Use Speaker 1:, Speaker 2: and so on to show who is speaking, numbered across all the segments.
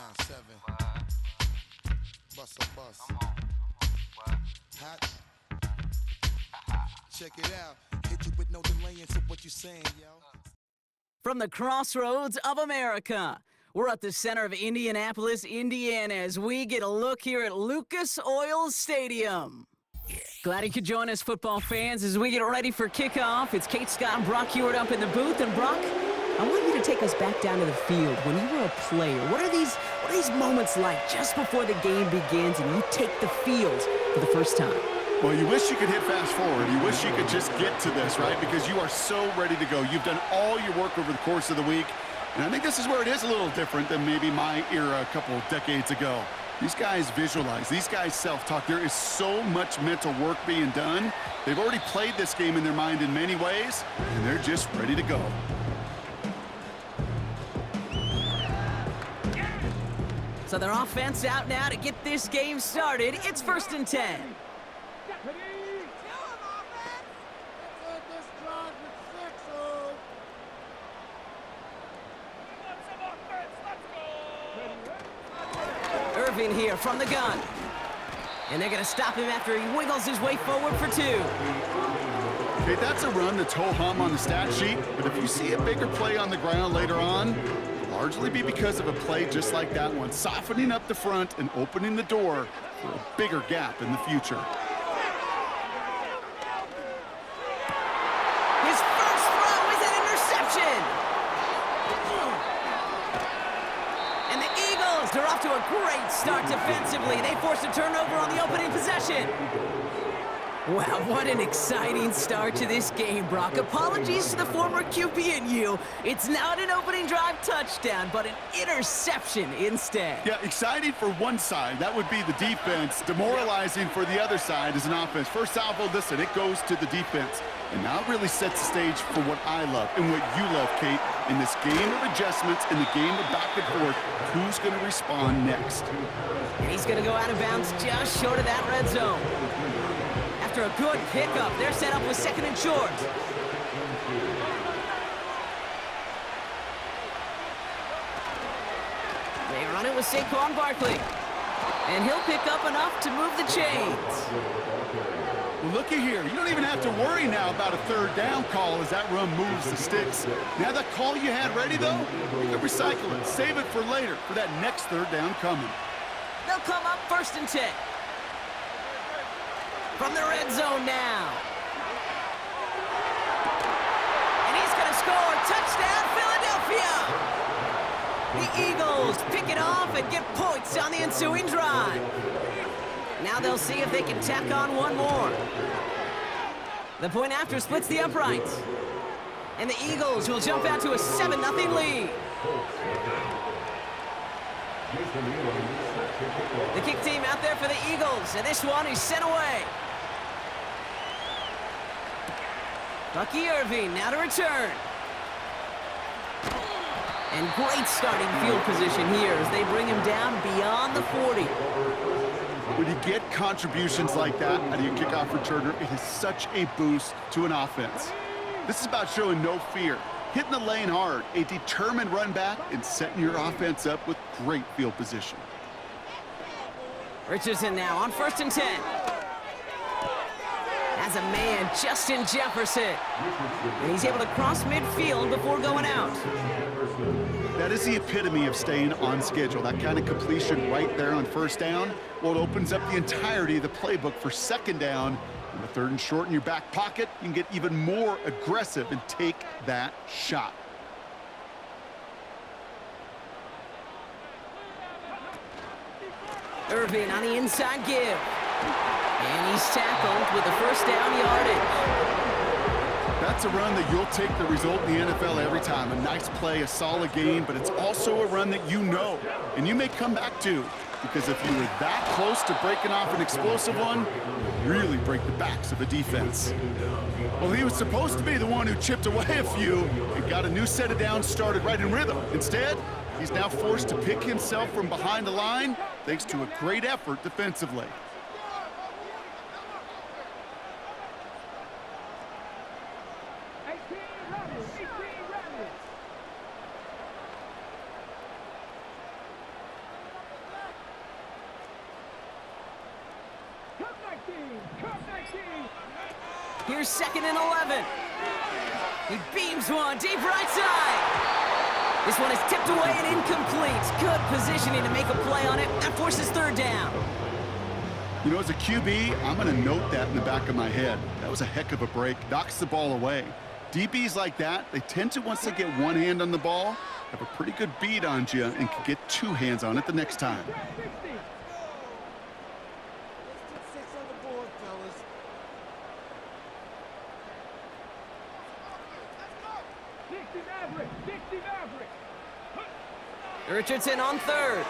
Speaker 1: 9-7. Bust a bus. Hot. Check it out. Hit you with no delay into what you saying, yo.
Speaker 2: From the crossroads of America, we're at the center of Indianapolis, Indiana, as we get a look here at Lucas Oil Stadium. Glad you could join us, football fans, as we get ready for kickoff. It's Kate, Scott, and Brock Hewitt up in the booth. And Brock, I want you to take us back down to the field. When you were a player, what are these moments like just before the game begins and you take the field for the first time?
Speaker 3: Well, you wish you could hit fast forward. You wish you could just get to this, right? Because you are so ready to go. You've done all your work over the course of the week. And I think this is where it is a little different than maybe my era a couple of decades ago. These guys visualize. These guys self-talk. There is so much mental work being done. They've already played this game in their mind in many ways, and they're just ready to go.
Speaker 2: So their offense out now to get this game started. It's 1st and 10. Irving here from the gun. And they're going to stop him after he wiggles his way forward for 2.
Speaker 3: Okay, that's a run that's ho-hum on the stat sheet, but if you see a bigger play on the ground later on, it'll largely be because of a play just like that one, softening up the front and opening the door for a bigger gap in the future.
Speaker 2: His first throw is an interception. And the Eagles, they're off to a great start defensively. They forced a turnover on the opening possession. Wow, what an exciting start to this game, Brock. Apologies to the former QB and you. It's not an opening drive touchdown, but an interception instead.
Speaker 3: Yeah, exciting for one side. That would be the defense. Demoralizing for the other side as an offense. First salvo, listen, it goes to the defense. And now it really sets the stage for what I love and what you love, Kate. In this game of adjustments, in the game of back and forth, who's going to respond next?
Speaker 2: And he's going to go out of bounds just short of that red zone. After a good pickup, they're set up with 2nd and short. They run it with Saquon Barkley. And he'll pick up enough to move the chains.
Speaker 3: Well, looky here. You don't even have to worry now about a 3rd down call as that run moves the sticks. Now that call you had ready, though, you can recycle it. Save it for later for that next 3rd down coming.
Speaker 2: They'll come up 1st and 10. From the red zone now. And he's going to score. Touchdown, Philadelphia! The Eagles pick it off and get points on the ensuing drive. Now they'll see if they can tack on one more. The point after splits the uprights. And the Eagles will jump out to a 7-0 lead. The kick team out there for the Eagles, and this one is sent away. Bucky Irving now to return. And great starting field position here as they bring him down beyond the 40.
Speaker 3: When you get contributions like that out of your kickoff returner, it is such a boost to an offense. This is about showing no fear, hitting the lane hard, a determined run back, and setting your offense up with great field position.
Speaker 2: Richardson now on 1st and 10. Has a man, Justin Jefferson. And he's able to cross midfield before going out.
Speaker 3: That is the epitome of staying on schedule. That kind of completion right there on 1st down. Well, it opens up the entirety of the playbook for 2nd down. And the 3rd and short in your back pocket, you can get even more aggressive and take that shot.
Speaker 2: Irving on the inside give. And he's tackled with the 1st down yardage.
Speaker 3: That's a run that you'll take the result in the NFL every time. A nice play, a solid game, but it's also a run that you know and you may come back to, because if you were that close to breaking off an explosive one, you really break the backs of a defense. Well, he was supposed to be the one who chipped away a few and got a new set of downs started right in rhythm. Instead, he's now forced to pick himself from behind the line thanks to a great effort defensively.
Speaker 2: Here's 2nd and 11. He beams one deep right side. This one is tipped away and incomplete. Good positioning to make a play on it. That forces 3rd down.
Speaker 3: You know, as a QB, I'm going to note that in the back of my head. That was a heck of a break. Knocks the ball away. DBs like that, they tend to, once they get one hand on the ball, have a pretty good beat on you and can get 2 hands on it the next time.
Speaker 2: Richardson on 3rd.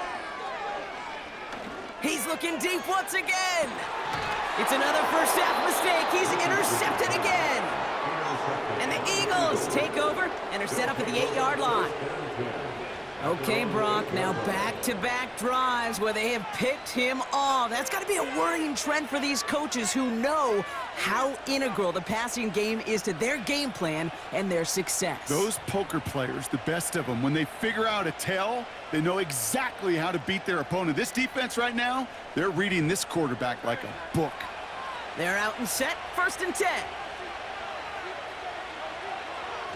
Speaker 2: He's looking deep once again. It's another first half mistake. He's intercepted again. And the Eagles take over and are set up at the 8-yard line. Okay, Brock, now back-to-back drives where they have picked him off. That's got to be a worrying trend for these coaches who know how integral the passing game is to their game plan and their success.
Speaker 3: Those poker players, the best of them, when they figure out a tell, they know exactly how to beat their opponent. This defense right now, they're reading this quarterback like a book.
Speaker 2: They're out and set, 1st and 10.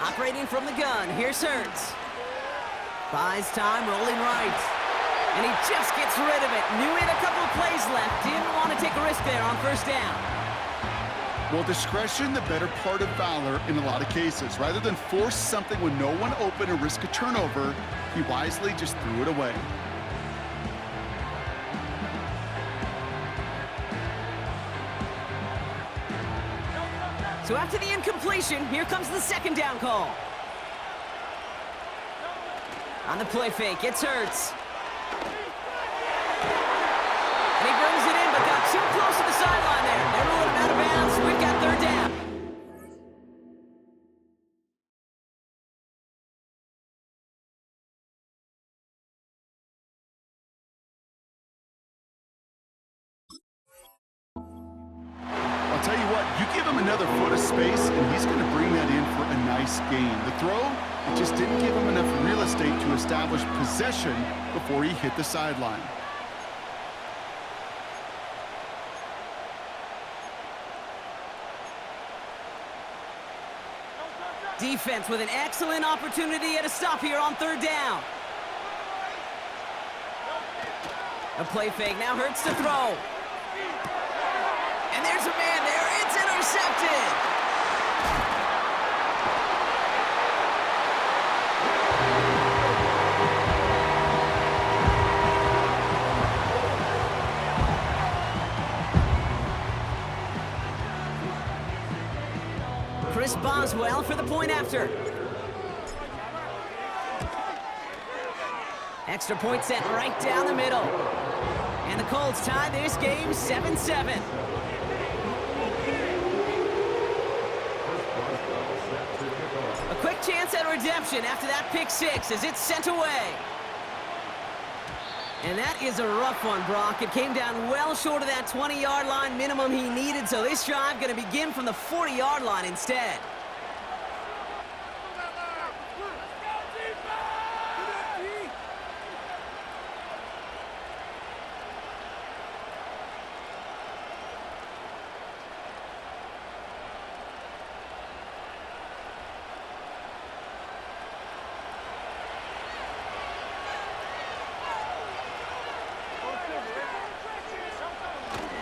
Speaker 2: Operating from the gun, here's Hurts. Buys time, rolling right. And he just gets rid of it. Knew he had a couple of plays left. Didn't want to take a risk there on 1st down.
Speaker 3: Well, discretion, the better part of valor in a lot of cases. Rather than force something when no one open and risk a turnover, he wisely just threw it away.
Speaker 2: So after the incompletion, here comes the 2nd down call. On the play fake, it's Hurts. And he brings it in, but got too close to the sideline there. They're rolling him out of bounds. We've got 3rd down.
Speaker 3: I'll tell you what, you give him another foot of space, and he's going to bring that in for a nice gain. The throw, it just didn't give him enough real estate to establish possession before he hit the sideline.
Speaker 2: Defense with an excellent opportunity at a stop here on 3rd down. A play fake, now Hurts to throw. And there's a man there, it's intercepted. Chris Boswell for the point after. Extra point sent right down the middle. And the Colts tie this game 7-7. A quick chance at redemption after that pick 6 as it's sent away. And that is a rough one, Brock. It came down well short of that 20-yard line minimum he needed, so this drive going to begin from the 40-yard line instead.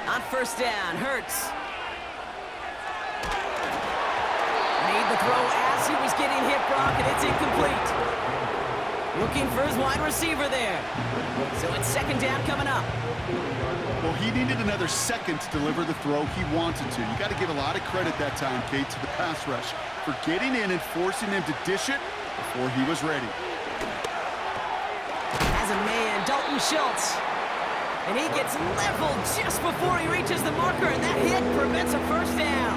Speaker 2: On 1st down, Hurts. Made the throw as he was getting hit, Brock, and it's incomplete. Looking for his wide receiver there. So it's 2nd down coming up.
Speaker 3: Well, he needed another second to deliver the throw he wanted to. You got to give a lot of credit that time, Kate, to the pass rush for getting in and forcing him to dish it before he was ready.
Speaker 2: As a man, Dalton Schultz. And he gets leveled just before he reaches the marker, and that hit prevents a 1st down.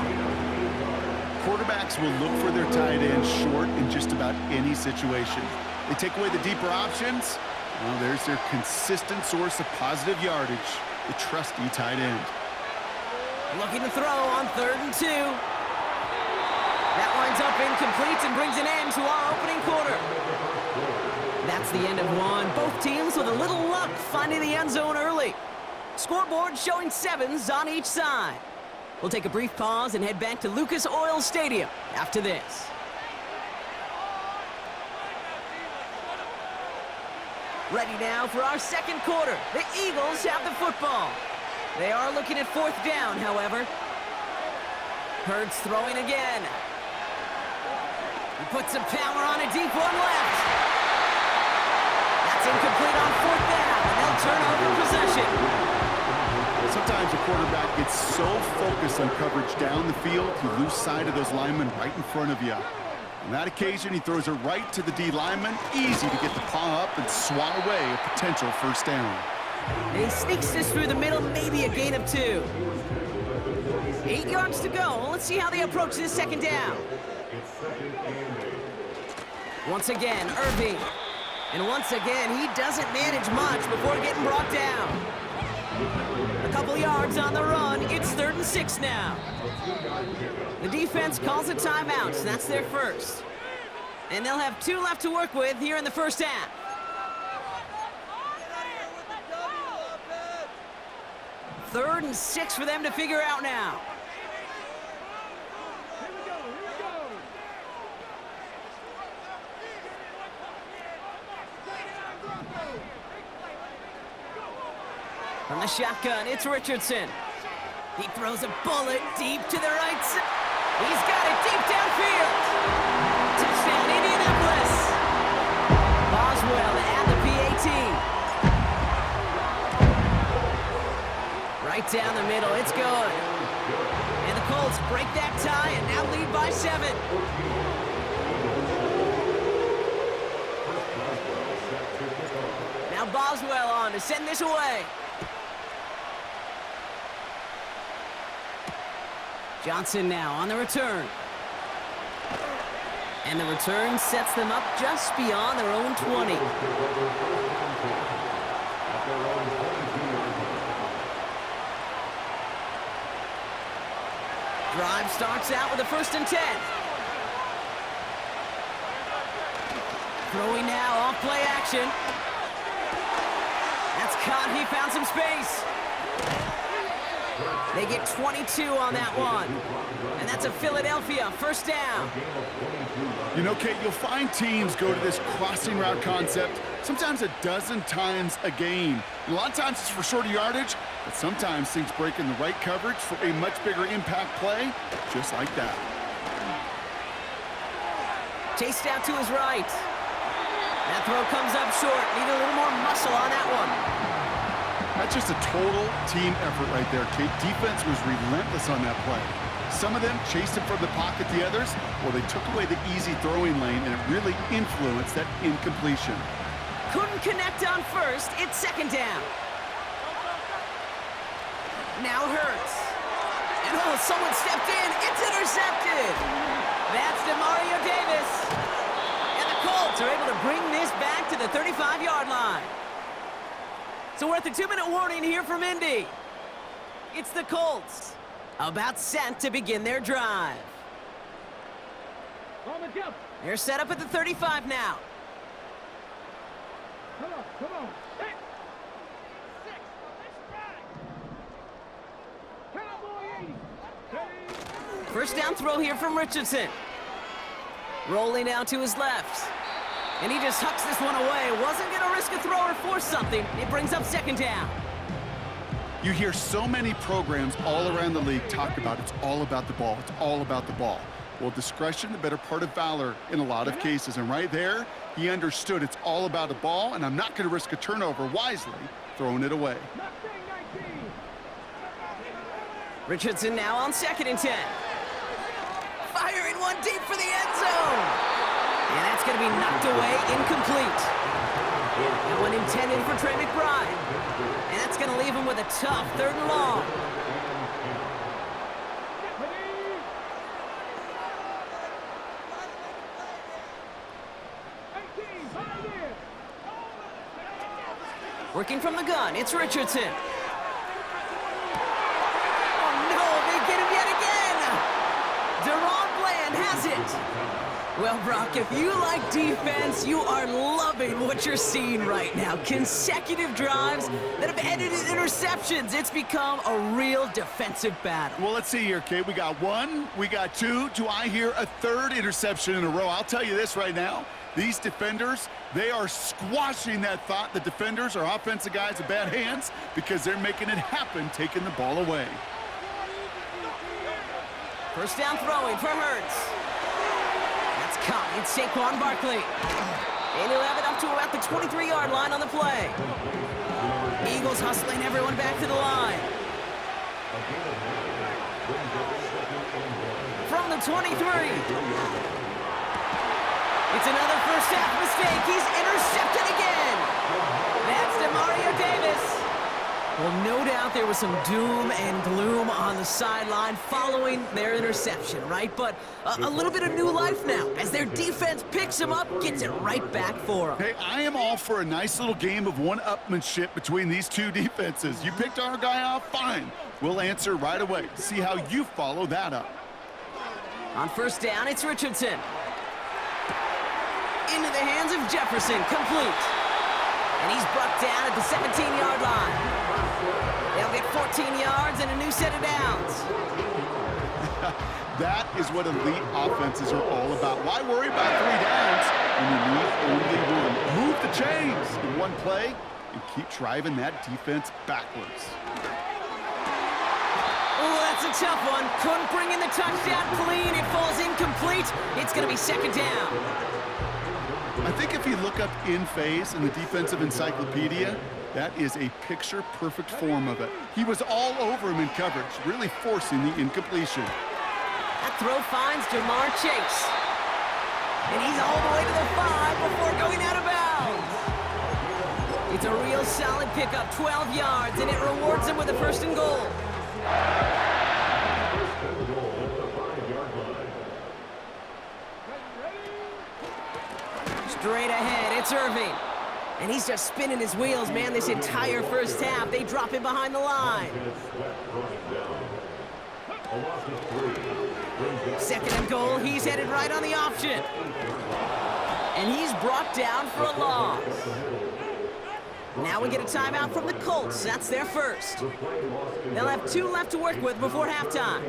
Speaker 3: Quarterbacks will look for their tight end short in just about any situation. They take away the deeper options. Well, there's their consistent source of positive yardage, the trusty tight end.
Speaker 2: Looking to throw on 3rd and 2. That winds up incomplete and brings an end to our opening quarter. That's the end of one. Both teams with a little luck finding the end zone early. Scoreboard showing 7s on each side. We'll take a brief pause and head back to Lucas Oil Stadium after this. Ready now for our second quarter. The Eagles have the football. They are looking at fourth down, however. Hurts throwing again. He puts some power on a deep one left. That's incomplete on fourth down, and they'll turn over possession.
Speaker 3: Sometimes a quarterback gets so focused on coverage down the field, you lose sight of those linemen right in front of you. On that occasion, he throws it right to the D lineman. Easy to get the paw up and swat away a potential first down.
Speaker 2: And he sneaks this through the middle, maybe a gain of 2. 8 yards to go. Let's see how they approach this second down. Once again, Irving. And once again, he doesn't manage much before getting brought down. A couple yards on the run. It's 3rd and 6 now. The defense calls a timeout, so that's their first. And they'll have 2 left to work with here in the first half. 3rd and 6 for them to figure out now. From the shotgun, it's Richardson. He throws a bullet deep to the right side. He's got it deep downfield. Touchdown, Indianapolis. Boswell and the PAT. Right down the middle, it's good. And the Colts break that tie and now lead by 7. Now Boswell on to send this away. Johnson now on the return. And the return sets them up just beyond their own 20. Drive starts out with a 1st and 10. Throwing now off play action. That's caught. He found some space. They get 22 on that one. And that's a Philadelphia first down.
Speaker 3: You know, Kate, you'll find teams go to this crossing route concept sometimes a dozen times a game. And a lot of times it's for shorter yardage, but sometimes things break in the right coverage for a much bigger impact play, just like that.
Speaker 2: Chased out to his right. That throw comes up short. Need a little more muscle on that one.
Speaker 3: That's just a total team effort right there, Kate. Defense was relentless on that play. Some of them chased him from the pocket, the others, well, they took away the easy throwing lane, and it really influenced that incompletion.
Speaker 2: Couldn't connect on first. It's 2nd down. Now Hurts. And oh, someone stepped in. It's intercepted. That's DeMario Davis. And the Colts are able to bring this back to the 35-yard line. So we're at the 2-minute warning here from Indy. It's the Colts, about set to begin their drive. They're set up at the 35 now.
Speaker 4: Come on.
Speaker 2: First down throw here from Richardson. Rolling out to his left. And he just hucks this one away. Wasn't going to risk a throw or force something. It brings up 2nd down.
Speaker 3: You hear so many programs all around the league talk about it's all about the ball. It's all about the ball. Well, discretion, the better part of valor in a lot of cases. And right there, he understood it's all about the ball, and I'm not going to risk a turnover wisely, throwing it away.
Speaker 2: Richardson now on 2nd and 10. Firing one deep for the end zone. And that's going to be knocked away, incomplete. That one intended for Trey McBride. And that's going to leave him with a tough 3rd and long. Working from the gun, it's Richardson. Oh no, they get him yet again! Deron Bland has it. Well, Brock, if you like defense, you are loving what you're seeing right now. Consecutive drives that have ended in interceptions. It's become a real defensive battle.
Speaker 3: Well, let's see here, Kate. We got one, we got two. Do I hear a third interception in a row? I'll tell you this right now. These defenders, they are squashing that thought. The defenders are offensive guys with bad hands because they're making it happen, taking the ball away.
Speaker 2: First down throwing for Hurts. That's caught. It's Saquon Barkley. And he'll have it up to about the 23-yard line on the play. Eagles hustling everyone back to the line. From the 23. It's another first half mistake. He's intercepted again. That's DeMario Davis. Well, no doubt there was some doom and gloom on the sideline following their interception, right? But a little bit of new life now as their defense picks him up, gets it right back for them.
Speaker 3: Hey, I am all for a nice little game of one-upmanship between these two defenses. You picked our guy off, fine. We'll answer right away. See how you follow that up.
Speaker 2: On first down, it's Richardson. Into the hands of Jefferson, complete. And he's brought down at the 17-yard line. They'll get 14 yards and a new set of downs.
Speaker 3: That is what elite offenses are all about. Why worry about 3 downs when you need only one? Move the chains in one play and keep driving that defense backwards.
Speaker 2: Oh, that's a tough one. Couldn't bring in the touchdown clean. It falls incomplete. It's going to be second down.
Speaker 3: I think if you look up in phase in the defensive encyclopedia, that is a picture-perfect form of it. He was all over him in coverage, really forcing the incompletion.
Speaker 2: That throw finds Jamar Chase. And he's all the way to the 5 before going out of bounds. It's a real solid pickup, 12 yards, and it rewards him with a first and goal. Straight ahead, it's Irving. And he's just spinning his wheels, man, this entire first half. They drop him behind the line. Second and goal, he's headed right on the option. And he's brought down for a loss. Now we get a timeout from the Colts. That's their first. They'll have 2 left to work with before halftime.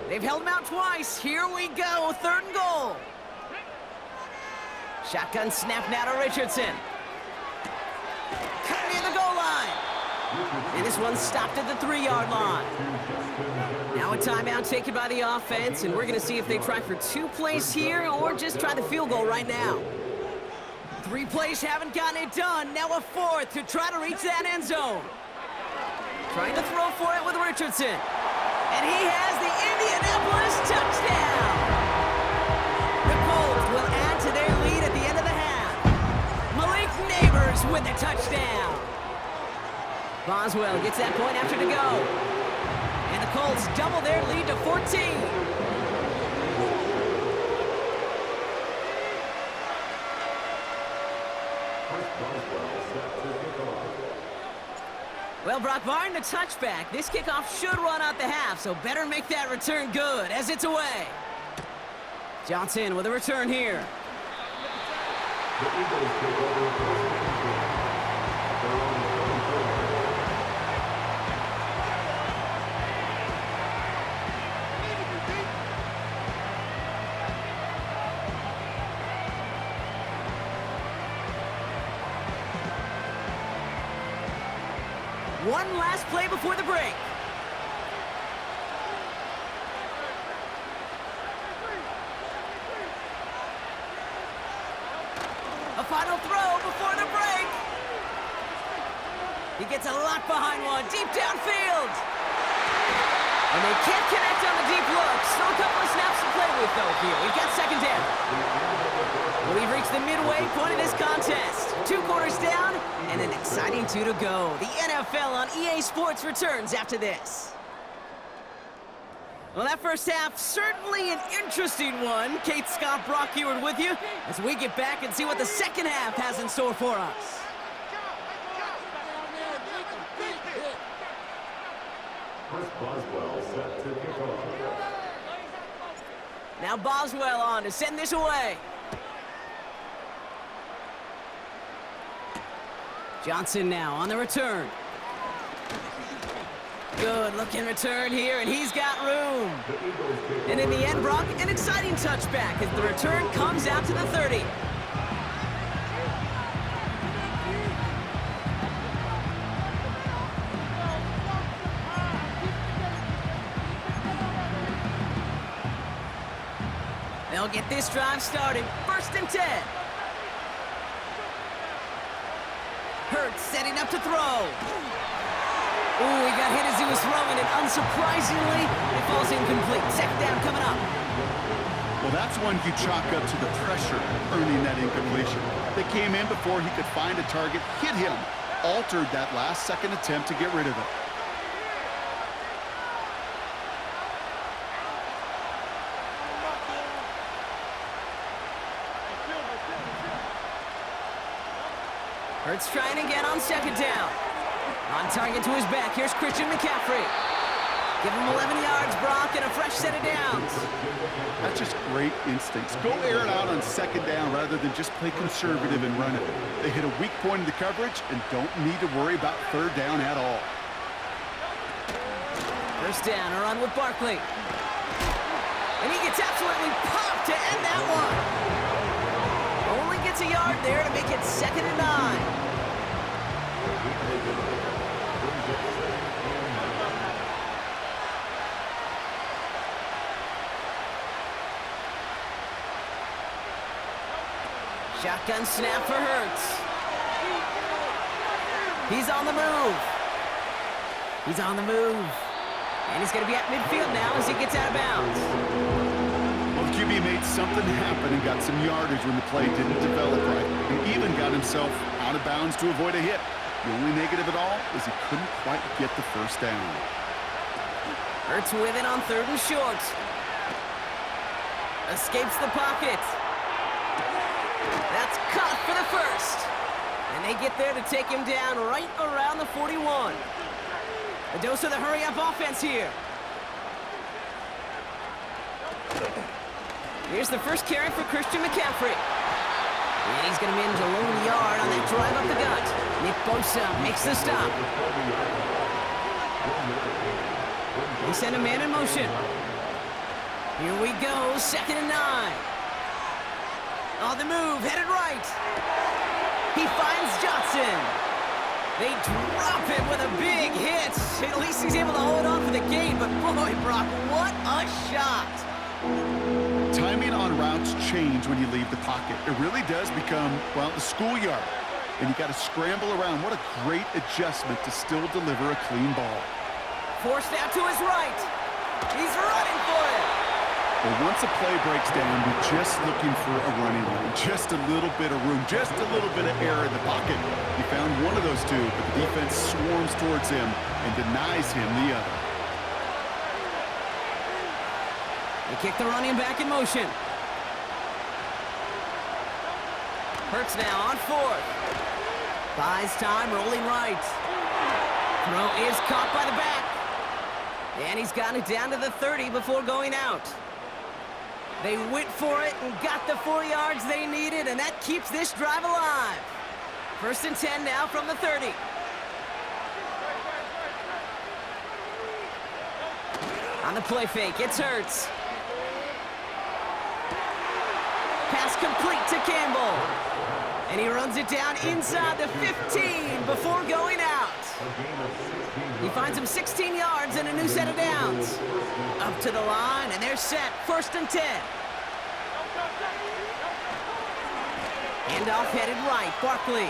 Speaker 2: They've held him out twice. Here we go, third and goal. Shotgun snap now to Richardson. Cut near the goal line. And this one's stopped at the 3-yard line. Now a timeout taken by the offense, and we're going to see if they try for 2 plays here or just try the field goal right now. 3 plays haven't gotten it done. Now a 4th to try to reach that end zone. Trying to throw for it with Richardson. And he has the Indianapolis touchdown. The Colts will add to their lead at the end of the half. Malik Neighbors with a touchdown. Boswell gets that point after to go. And the Colts double their lead to 14. Well, Brock, barring the touchback, this kickoff should run out the half, so better make that return good as it's away. Johnson with a return here.
Speaker 4: The Eagles take over.
Speaker 2: One last play before the break. A final throw before the break. He gets a lot behind one, deep downfield. And they can't connect on the deep look. Still a couple of snaps to play with, though, here. We've got second down. We've reached the midway point of this contest. 2 quarters down, and an exciting 2 to go. The NFL on EA Sports returns after this. Well, that first half, certainly an interesting one. Kate, Scott, Brock Ewart with you as we get back and see what the second half has in store for us.
Speaker 4: Chris Boswell set to kick off.
Speaker 2: Now Boswell on to send this away. Johnson now on the return. Good looking return here, and he's got room. And in the end, Brock, an exciting touchback as the return comes out to the 30. They'll get this drive started. 1st and 10. Hurts setting up to throw. Ooh, he got hit as he was throwing, and unsurprisingly, it falls incomplete. 2nd down coming up.
Speaker 3: Well, that's one you chalk up to the pressure earning that incompletion. They came in before he could find a target, hit him, altered that last-second attempt to get rid of it.
Speaker 2: Hurts trying again on 2nd down. On target to his back, here's Christian McCaffrey. Give him 11 yards, Brock, and a fresh set of downs.
Speaker 3: That's just great instincts. Go air it out on 2nd down rather than just play conservative and run it. They hit a weak point in the coverage and don't need to worry about 3rd down at all.
Speaker 2: 1st down, a run with Barkley. And he gets absolutely popped to end that one. Only gets a yard there to make it 2nd and 9. Shotgun snap for Hurts. He's on the move. He's on the move. And he's going to be at midfield now as he gets out of bounds.
Speaker 3: Well, the QB made something happen and got some yardage when the play didn't develop right. And even got himself out of bounds to avoid a hit. The only negative at all is he couldn't quite get the 1st down.
Speaker 2: Hurts with it on 3rd and short. Escapes the pocket. That's caught for the 1st. And they get there to take him down right around the 41. A dose of the hurry-up offense here. Here's the first carry for Christian McCaffrey. And he's going to manage a lone yard on that drive up the gut. Nick Bosa makes the stop. They send a man in motion. Here we go, 2nd and 9. On the move, headed right. He finds Johnson. They drop him with a big hit. At least he's able to hold on for the gain, but boy, Brock, what a shot.
Speaker 3: Timing on routes change when you leave the pocket. It really does become, well, the schoolyard. And you got to scramble around. What a great adjustment to still deliver a clean ball.
Speaker 2: Forced out to his right. He's running for it.
Speaker 3: Well, once a play breaks down, you're just looking for a running lane. Just a little bit of room, just a little bit of air in the pocket. He found one of those two, but the defense swarms towards him and denies him the other.
Speaker 2: They kick the running back in motion. Hurts now on 4th. Buys time, rolling right. Throw is caught by the back. And he's got it down to the 30 before going out. They went for it and got the 4 yards they needed, and that keeps this drive alive. 1st and 10 now from the 30. On the play fake, it's Hurts. Pass complete to Campbell. And he runs it down inside the 15 before going out. He finds him 16 yards and a new set of downs. Up to the line, and they're set. 1st and 10. Handoff headed right, Barkley.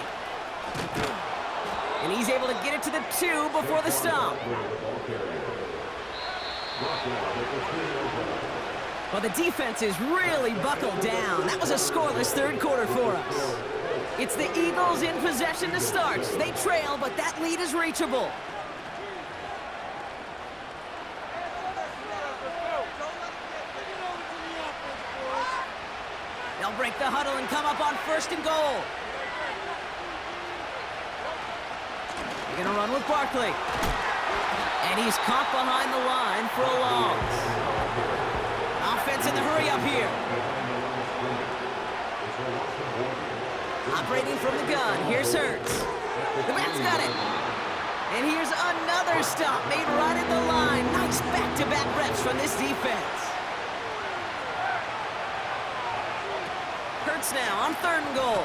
Speaker 2: And he's able to get it to the 2 before the stop. Well, the defense is really buckled down. That was a scoreless 3rd quarter for us. It's the Eagles in possession to start. They trail, but that lead is reachable. They'll break the huddle and come up on 1st and goal. They're going to run with Barkley. And he's caught behind the line for a loss. defense in the hurry up here. Operating from the gun, here's Hurts. The back's got it. And here's another stop made right at the line. Nice back-to-back reps from this defense. Hurts now on 3rd and goal.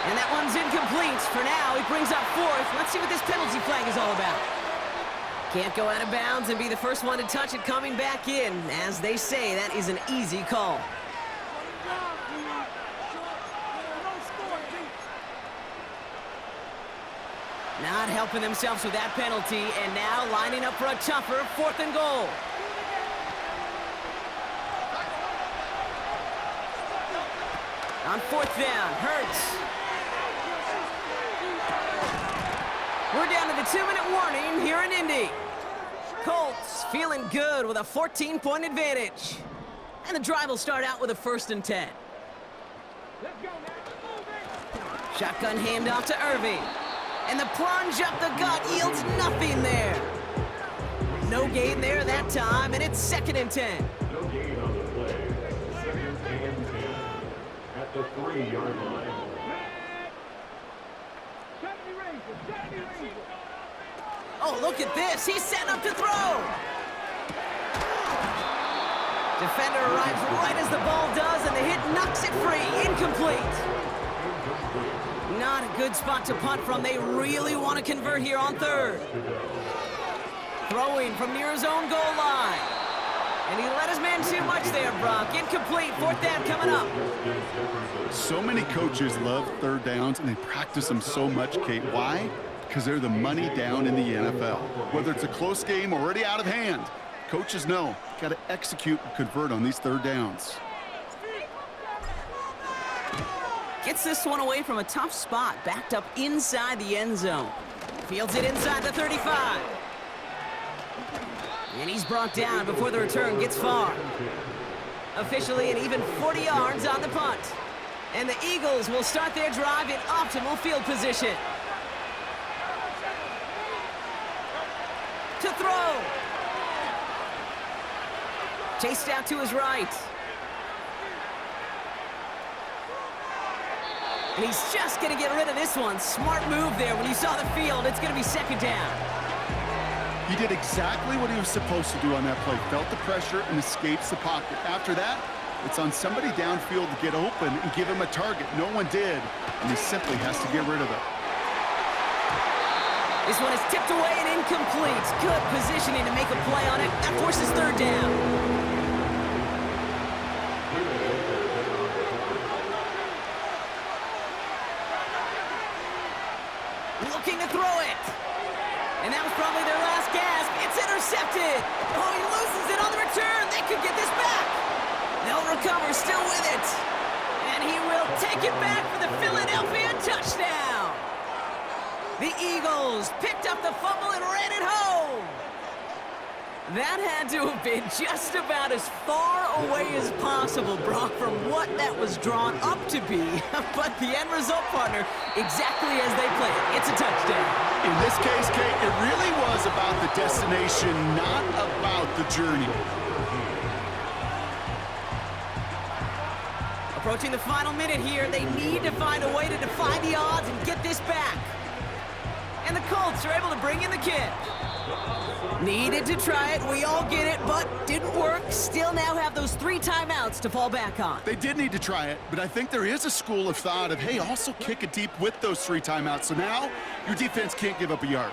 Speaker 2: And that one's incomplete. For now, he brings up 4th. Let's see what this penalty flag is all about. Can't go out of bounds and be the first one to touch it coming back in. As they say, that is an easy call. Not helping themselves with that penalty, and now lining up for a tougher 4th and goal. On 4th down, Hurts. We're down to the 2-minute warning here in Indy. Colts feeling good with a 14-point advantage. And the drive will start out with a 1st and 10. Shotgun handoff to Irving. And the plunge up the gut yields nothing there. No gain there that time, and it's 2nd and 10.
Speaker 4: No gain on the play. 2nd and 10 at the 3-yard line.
Speaker 2: Oh, look at this. He's set up to throw. Defender arrives right as the ball does, and the hit knocks it free. Incomplete. Not a good spot to punt from. They really want to convert here on 3rd. Throwing from near his own goal line. And he let his man too much there, Brock. Incomplete. 4th down coming up.
Speaker 3: So many coaches love 3rd downs, and they practice them so much, Kate. Why? Because they're the money down in the NFL. Whether it's a close game or already out of hand, coaches know, got to execute and convert on these 3rd downs.
Speaker 2: Gets this one away from a tough spot, backed up inside the end zone. Fields it inside the 35. And he's brought down before the return gets far. Officially an even 40 yards on the punt. And the Eagles will start their drive in optimal field position. To throw. Chased out to his right. And he's just going to get rid of this one. Smart move there. When you saw the field, it's going to be 2nd down.
Speaker 3: He did exactly what he was supposed to do on that play. Felt the pressure and escapes the pocket. After that, it's on somebody downfield to get open and give him a target. No one did, and he simply has to get rid of it.
Speaker 2: This one is tipped away and incomplete. Good positioning to make a play on it. That forces 3rd down. Looking to throw it. And that was probably their last gasp. It's intercepted. Oh, he loses it on the return. They could get this back. They'll recover, still with it. And he will take it back for the Philadelphia touchdown. The Eagles picked up the fumble and ran it home. That had to have been just about as far away as possible, Brock, from what that was drawn up to be. But the end result, partner, exactly as they planned. It's a touchdown.
Speaker 3: In this case, Kate, it really was about the destination, not about the journey.
Speaker 2: Approaching the final minute here, they need to find a way to defy the odds and get this back. And the Colts are able to bring in the kid. Needed to try it, we all get it, but didn't work. Still now have those 3 timeouts to fall back on.
Speaker 3: They did need to try it, but I think there is a school of thought of, hey, also kick it deep with those 3 timeouts. So now your defense can't give up a yard.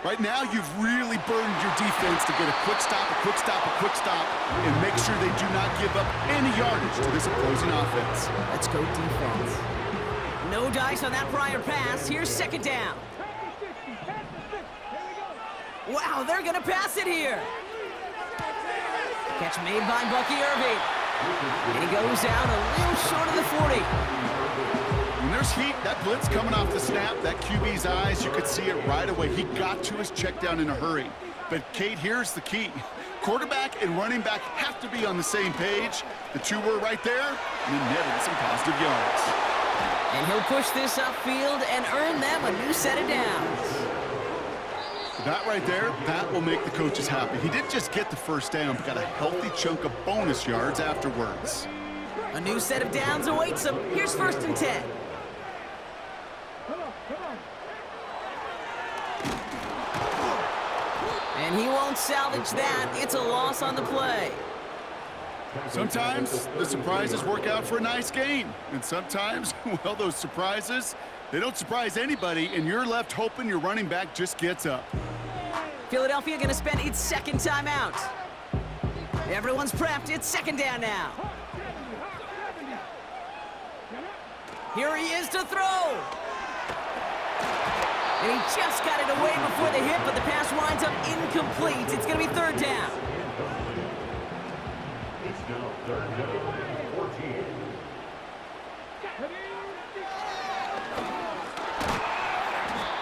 Speaker 3: Right now, you've really burdened your defense to get a quick stop, a quick stop, a quick stop, and make sure they do not give up any yardage to this opposing offense.
Speaker 2: Let's go defense. No dice on that prior pass. Here's 2nd down. Wow, they're going to pass it here. Catch made by Bucky Irving. And he goes down a little short of the 40.
Speaker 3: When there's heat, that blitz coming off the snap, that QB's eyes, you could see it right away. He got to his check down in a hurry. But, Kate, here's the key. Quarterback and running back have to be on the same page. The 2 were right there, and he netted some positive yards.
Speaker 2: And he'll push this upfield and earn them a new set of downs.
Speaker 3: That right there, that will make the coaches happy. He didn't just get the first down, but got a healthy chunk of bonus yards afterwards.
Speaker 2: A new set of downs awaits him. Here's 1st and 10. And he won't salvage that. It's a loss on the play.
Speaker 3: Sometimes the surprises work out for a nice game. And sometimes, well, those surprises, they don't surprise anybody, and you're left hoping your running back just gets up.
Speaker 2: Philadelphia going to spend its 2nd timeout. Everyone's prepped. It's 2nd down now. Here he is to throw. And he just got it away before the hit, but the pass winds up incomplete. It's going to be 3rd down.
Speaker 4: It's now 3rd down, 14.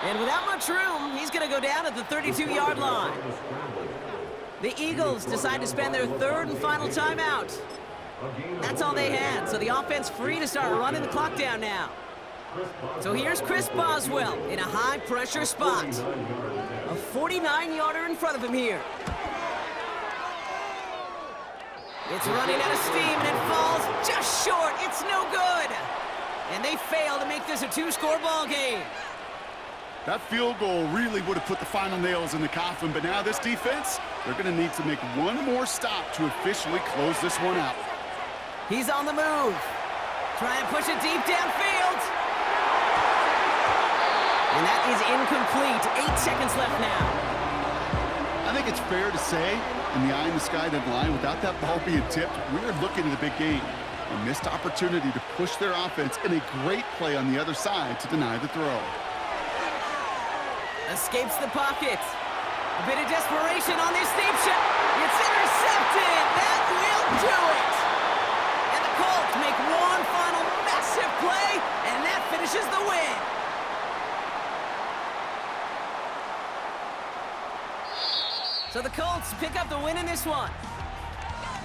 Speaker 2: And without much room, he's going to go down at the 32-yard line. The Eagles decide to spend their 3rd and final timeout. That's all they had, so the offense free to start running the clock down now. So here's Chris Boswell in a high-pressure spot. A 49-yarder in front of him here. It's running out of steam, and it falls just short. It's no good. And they fail to make this a 2-score ball game.
Speaker 3: That field goal really would have put the final nails in the coffin, but now this defense, they're going to need to make one more stop to officially close this one out.
Speaker 2: He's on the move. Trying to push it deep downfield. And that is incomplete. 8 seconds left now.
Speaker 3: I think it's fair to say, in the eye-in-the-sky deadline, without that ball being tipped, we're looking at a big game. A missed opportunity to push their offense and a great play on the other side to deny the throw.
Speaker 2: Escapes the pocket. A bit of desperation on this deep shot. It's intercepted. That will do it. And the Colts make one final massive play, and that finishes the win. So the Colts pick up the win in this one.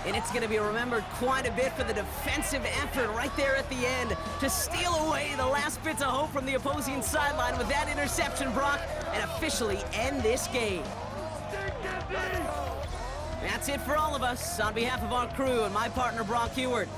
Speaker 2: And it's going to be remembered quite a bit for the defensive effort right there at the end to steal away the last bits of hope from the opposing sideline with that interception, Brock, and officially end this game. That's it for all of us. On behalf of our crew and my partner, Brock Heward,